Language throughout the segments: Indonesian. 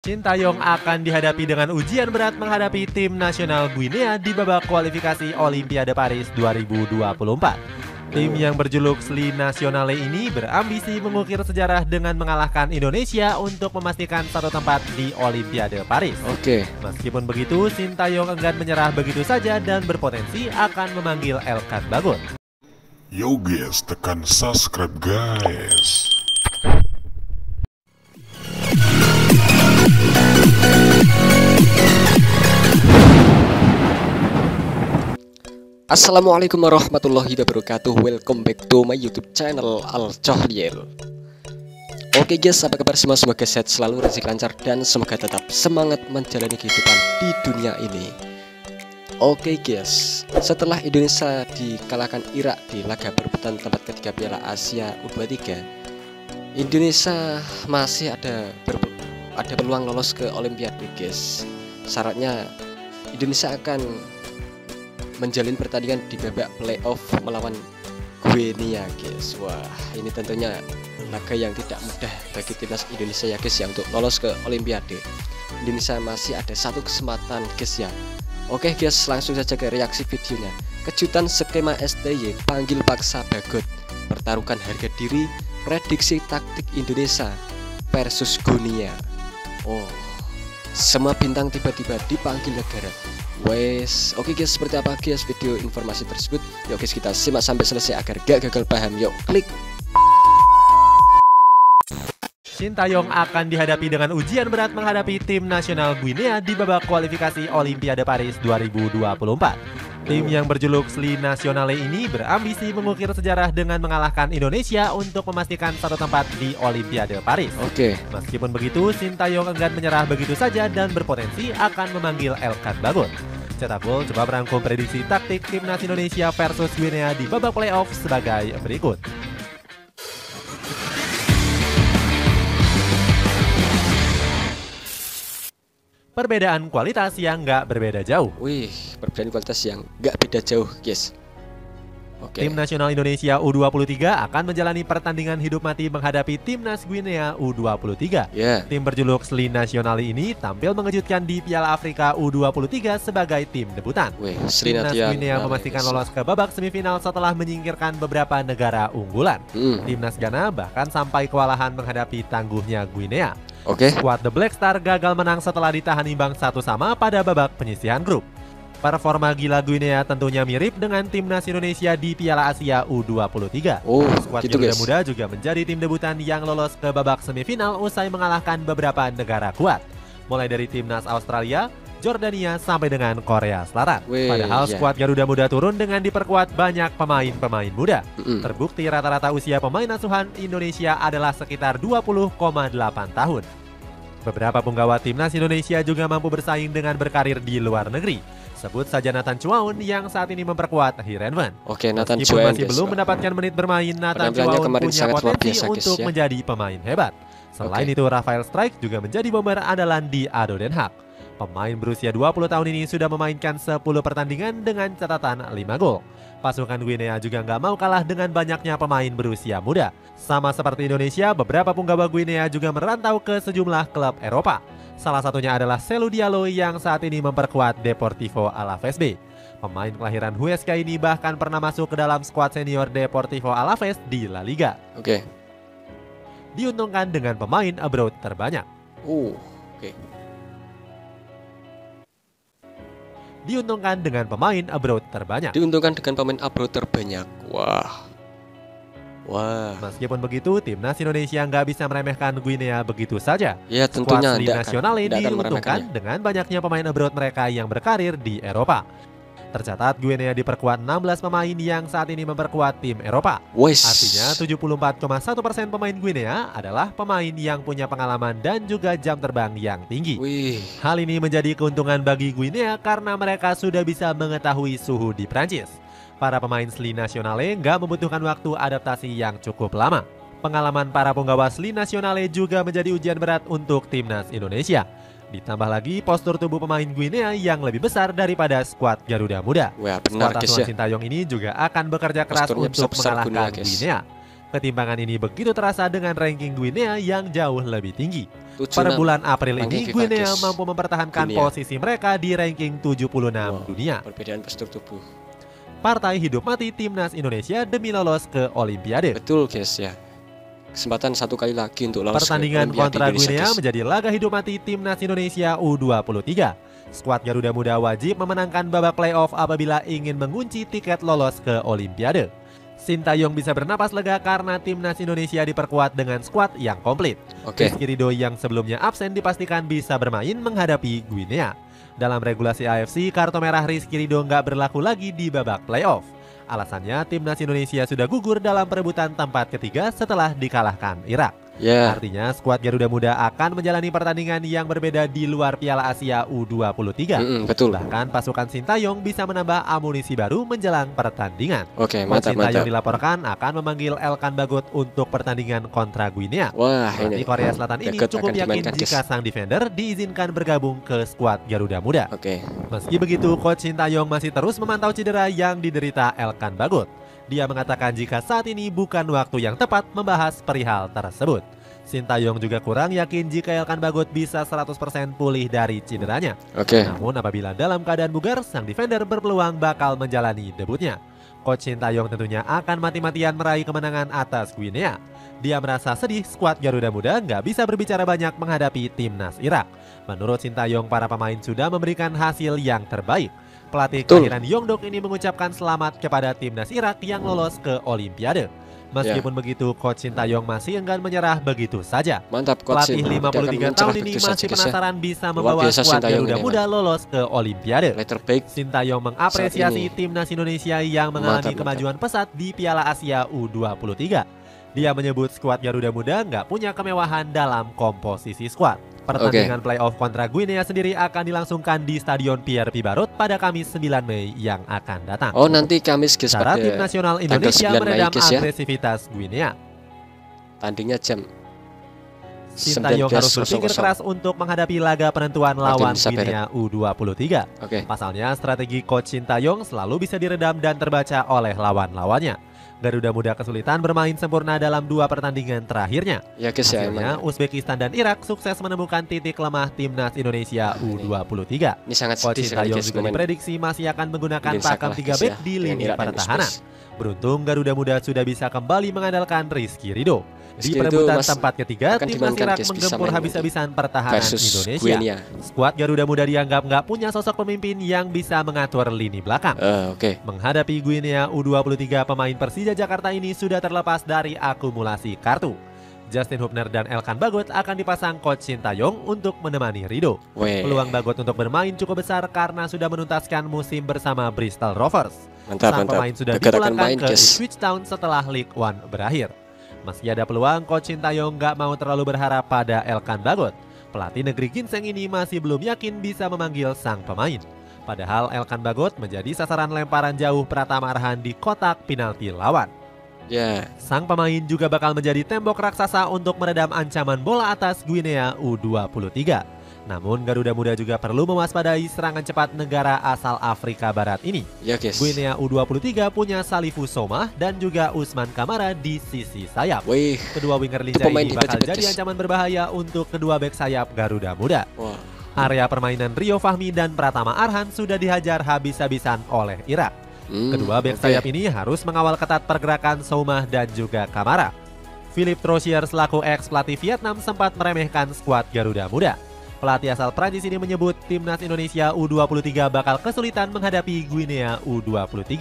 Sintayong akan dihadapi dengan ujian berat menghadapi tim nasional Guinea di babak kualifikasi Olimpiade Paris 2024. Tim yang berjuluk Sli Nasionale ini berambisi mengukir sejarah dengan mengalahkan Indonesia untuk memastikan satu tempat di Olimpiade Paris. Meskipun begitu, Sintayong enggan menyerah begitu saja dan berpotensi akan memanggil Elkan Bagot. Yo guys, tekan subscribe guys. Assalamualaikum warahmatullahi wabarakatuh. Welcome back to my YouTube channel Al Cohliel. Oke guys, apa kabar semua? Semoga sehat selalu, rezeki lancar, dan semoga tetap semangat menjalani kehidupan di dunia ini. Oke guys, setelah Indonesia dikalahkan Irak di laga perebutan tempat ketiga Piala Asia U23, Indonesia masih ada peluang lolos ke Olimpiade guys. Syaratnya Indonesia akan menjalin pertandingan di babak playoff melawan Guinea guys. Wah, ini tentunya laga yang tidak mudah bagi timnas Indonesia ya guys ya untuk lolos ke Olimpiade. Indonesia masih ada satu kesempatan guys ya. Oke guys, langsung saja ke reaksi videonya. Kejutan skema STY panggil paksa Bagot, pertaruhkan harga diri, prediksi taktik Indonesia versus Guinea. Oh, semua bintang tiba-tiba dipanggil negara. Wes, oke guys, seperti apa guys video informasi tersebut? Yuk guys, kita simak sampai selesai agar gak gagal paham. Yuk klik. Sintayong akan dihadapi dengan ujian berat menghadapi tim nasional Guinea di babak kualifikasi Olimpiade Paris 2024. Tim yang berjuluk Sli Nasionale ini berambisi mengukir sejarah dengan mengalahkan Indonesia untuk memastikan satu tempat di Olimpiade Paris. Meskipun begitu, Sintayong enggan menyerah begitu saja dan berpotensi akan memanggil Elkan Bagot. Cetak Gol coba merangkum prediksi taktik timnas Indonesia versus Guinea di babak playoff sebagai berikut. Perbedaan kualitas yang nggak berbeda jauh. Wih, perbedaan kualitas yang nggak beda jauh guys. Tim nasional Indonesia U23 akan menjalani pertandingan hidup mati menghadapi timnas Guinea U23. Tim berjuluk Sli Nasionale ini tampil mengejutkan di Piala Afrika U23 sebagai tim debutan. Timnas Guinea memastikan lolos ke babak semifinal setelah menyingkirkan beberapa negara unggulan. Timnas Ghana bahkan sampai kewalahan menghadapi tangguhnya Guinea. Skuad The Black Star gagal menang setelah ditahan imbang 1-1 pada babak penyisihan grup. Performa gila Guinea tentunya mirip dengan timnas Indonesia di Piala Asia U23. Skuad Garuda Muda juga menjadi tim debutan yang lolos ke babak semifinal usai mengalahkan beberapa negara kuat, mulai dari timnas Australia, Jordania sampai dengan Korea Selatan. Padahal skuad Garuda Muda turun dengan diperkuat banyak pemain-pemain muda. Terbukti rata-rata usia pemain asuhan Indonesia adalah sekitar 20,8 tahun. Beberapa punggawa timnas Indonesia juga mampu bersaing dengan berkarir di luar negeri. Sebut saja Nathan Chuaun yang saat ini memperkuat Heerenveen. Nathan Meskipun Chuaun masih belum mendapatkan menit bermain, Nathan Chuaun punya potensi untuk menjadi pemain hebat. Selain itu, Rafael Strijk juga menjadi bomber andalan di ADO Den Haag. Pemain berusia 20 tahun ini sudah memainkan 10 pertandingan dengan catatan 5 gol. Pasukan Guinea juga nggak mau kalah dengan banyaknya pemain berusia muda. Sama seperti Indonesia, beberapa punggawa Guinea juga merantau ke sejumlah klub Eropa. Salah satunya adalah Selu Diallo yang saat ini memperkuat Deportivo Alaves B. Pemain kelahiran Huesca ini bahkan pernah masuk ke dalam skuad senior Deportivo Alaves di La Liga. Diuntungkan dengan pemain abroad terbanyak. Diuntungkan dengan pemain abroad terbanyak. Wah. Meskipun begitu, timnas Indonesia nggak bisa meremehkan Guinea begitu saja. Tentunya Sli Nasionale diuntungkan dengan banyaknya pemain abroad mereka yang berkarir di Eropa. Tercatat Guinea diperkuat 16 pemain yang saat ini memperkuat tim Eropa. Artinya 74,1% pemain Guinea adalah pemain yang punya pengalaman dan juga jam terbang yang tinggi. Hal ini menjadi keuntungan bagi Guinea karena mereka sudah bisa mengetahui suhu di Prancis. Para pemain Sli Nasionale nggak membutuhkan waktu adaptasi yang cukup lama. Pengalaman para punggawa Sli Nasionale juga menjadi ujian berat untuk timnas Indonesia. Ditambah lagi postur tubuh pemain Guinea yang lebih besar daripada skuad Garuda Muda. Skuad asuhan Sintayong ini juga akan bekerja keras untuk mengalahkan Guinea. Ketimpangan ini begitu terasa dengan ranking Guinea yang jauh lebih tinggi. Per bulan April ini, Guinea mampu mempertahankan posisi mereka di ranking 76 dunia. Perbedaan postur tubuh. Partai hidup mati timnas Indonesia demi lolos ke Olimpiade. Betul guys ya. Kesempatan satu kali lagi untuk lolos. Pertandingan kontra Guinea menjadi laga hidup mati timnas Indonesia U23. Skuad Garuda Muda wajib memenangkan babak playoff apabila ingin mengunci tiket lolos ke Olimpiade. Sintayong bisa bernapas lega karena timnas Indonesia diperkuat dengan skuad yang komplit. Rizky Ridho yang sebelumnya absen dipastikan bisa bermain menghadapi Guinea. Dalam regulasi AFC, kartu merah Rizky Ridho nggak berlaku lagi di babak playoff. Alasannya timnas Indonesia sudah gugur dalam perebutan tempat ketiga setelah dikalahkan Irak. Artinya skuad Garuda Muda akan menjalani pertandingan yang berbeda di luar Piala Asia U23. Betul. Bahkan pasukan Sintayong bisa menambah amunisi baru menjelang pertandingan. Mantap. Sintayong dilaporkan akan memanggil Elkan Bagot untuk pertandingan kontra Guinea. Ini Korea Selatan ini cukup yakin jika sang defender diizinkan bergabung ke skuad Garuda Muda. Meski begitu, coach Sintayong masih terus memantau cedera yang diderita Elkan Bagot. Dia mengatakan jika saat ini bukan waktu yang tepat membahas perihal tersebut. Sintayong juga kurang yakin jika Elkan Bagot bisa 100% pulih dari cederanya. Namun apabila dalam keadaan bugar, sang defender berpeluang bakal menjalani debutnya. Coach Sintayong tentunya akan mati-matian meraih kemenangan atas Guinea. Dia merasa sedih skuad Garuda Muda nggak bisa berbicara banyak menghadapi timnas Irak. Menurut Sintayong, para pemain sudah memberikan hasil yang terbaik. Pelatih kelahiran Yongdok ini mengucapkan selamat kepada timnas Irak yang lolos ke Olimpiade. Meskipun begitu, coach Sintayong masih enggan menyerah begitu saja. Mantap, pelatih 53 tahun ini masih penasaran bisa membawa skuad Garuda Muda lolos ke Olimpiade. Sintayong mengapresiasi timnas Indonesia yang mengalami kemajuan pesat di Piala Asia U23. Dia menyebut skuad Garuda Muda nggak punya kemewahan dalam komposisi skuad. Pertandingan playoff kontra Guinea sendiri akan dilangsungkan di Stadion Pierre Pibarot pada Kamis 9 Mei yang akan datang. Nanti Kamis guys, cara tim nasional Indonesia meredam agresivitas Guinea. Tandingnya jam Sintayong harus berpikir keras untuk menghadapi laga penentuan lawan Guinea U23. Pasalnya strategi coach Sintayong selalu bisa diredam dan terbaca oleh lawan-lawannya. Garuda Muda kesulitan bermain sempurna dalam 2 pertandingan terakhirnya. Hasilnya, Uzbekistan dan Irak sukses menemukan titik lemah timnas Indonesia U23. Ini sangat Coach Sintayong juga diprediksi masih akan menggunakan pakem 3 back di lini pertahanan. Beruntung Garuda Muda sudah bisa kembali mengandalkan Rizky Ridho. Di perebutan tempat ketiga, timnas Irak menggempur habis-habisan pertahanan Indonesia. Skuad Garuda Muda dianggap nggak punya sosok pemimpin yang bisa mengatur lini belakang. Menghadapi Guinea U23, pemain Persija Jakarta ini sudah terlepas dari akumulasi kartu. Justin Hubner dan Elkan Bagot akan dipasang coach Sintayong untuk menemani Ridho. Peluang Bagot untuk bermain cukup besar karena sudah menuntaskan musim bersama Bristol Rovers. Sang pemain sudah dipulangkan ke Ipswich Town setelah League One berakhir. Meski ada peluang, coach Sintayong nggak mau terlalu berharap pada Elkan Bagot. Pelatih negeri ginseng ini masih belum yakin bisa memanggil sang pemain. Padahal Elkan Bagot menjadi sasaran lemparan jauh Pratama Arhan di kotak penalti lawan. Sang pemain juga bakal menjadi tembok raksasa untuk meredam ancaman bola atas Guinea U23. Namun Garuda Muda juga perlu mewaspadai serangan cepat negara asal Afrika Barat ini. Guinea U23 punya Salifu Somah dan juga Usman Kamara di sisi sayap. Kedua winger lincah ini bakal jadi ancaman berbahaya untuk kedua bek sayap Garuda Muda. Area permainan Rio Fahmi dan Pratama Arhan sudah dihajar habis-habisan oleh Irak. Kedua bek sayap ini harus mengawal ketat pergerakan Somah dan juga Kamara. Philippe Troussier selaku ex-pelatih Vietnam sempat meremehkan skuad Garuda Muda. Pelatih asal Prancis ini menyebut timnas Indonesia U23 bakal kesulitan menghadapi Guinea U23.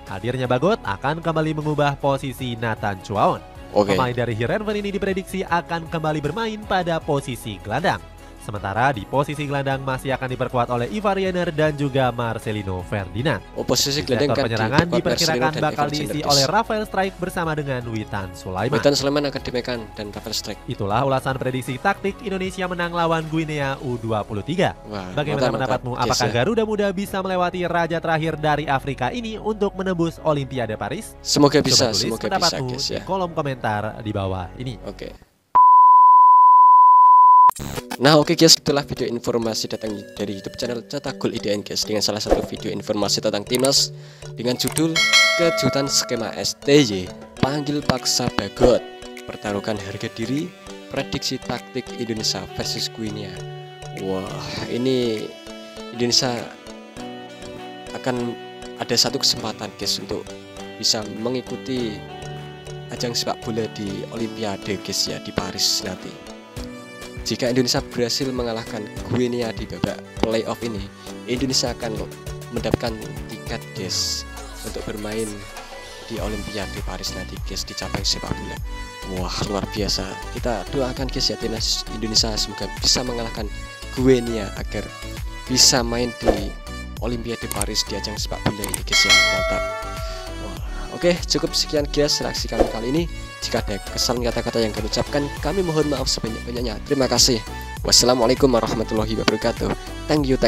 Hadirnya Bagot akan kembali mengubah posisi Nathan Chuaon. Pemain dari Heerenveen ini diprediksi akan kembali bermain pada posisi gelandang. Sementara di posisi gelandang masih akan diperkuat oleh Ivar Jenner dan juga Marcelino Ferdinand. Posisi gelandang kan penyerangan diperkirakan bakal diisi oleh Rafael Strijk bersama dengan Witan Sulaiman. Witan Sulaiman akan dimainkan dan Rafael Strijk. Itulah ulasan prediksi taktik Indonesia menang lawan Guinea U23. Bagaimana pendapatmu? Apakah Garuda Muda bisa melewati raja terakhir dari Afrika ini untuk menembus Olimpiade Paris? Semoga bisa. Semoga pendapatmu di kolom komentar di bawah ini. Nah guys, itulah video informasi datang dari YouTube channel Cetak Gol IDN guys, dengan salah satu video informasi tentang timnas dengan judul kejutan skema STY. panggil paksa Bagot, pertaruhkan harga diri, prediksi taktik Indonesia versus Guinea. Wah, ini Indonesia akan ada satu kesempatan guys untuk bisa mengikuti ajang sepak bola di Olimpiade guys ya, di Paris nanti. Jika Indonesia berhasil mengalahkan Guinea di babak playoff ini, Indonesia akan mendapatkan tiket guys untuk bermain di Olimpiade Paris nanti guys, di cabang sepak bola. Wah, luar biasa. Kita doakan guys ya, timnas Indonesia semoga bisa mengalahkan Guinea agar bisa main di Olimpiade Paris di ajang sepak bola ini guys ya. Mantap. Oke, cukup sekian guys reaksi kami kali ini. Jika ada kesalahan kata-kata yang kami ucapkan, kami mohon maaf sebanyak-banyaknya. Terima kasih. Wassalamualaikum warahmatullahi wabarakatuh. Thank you.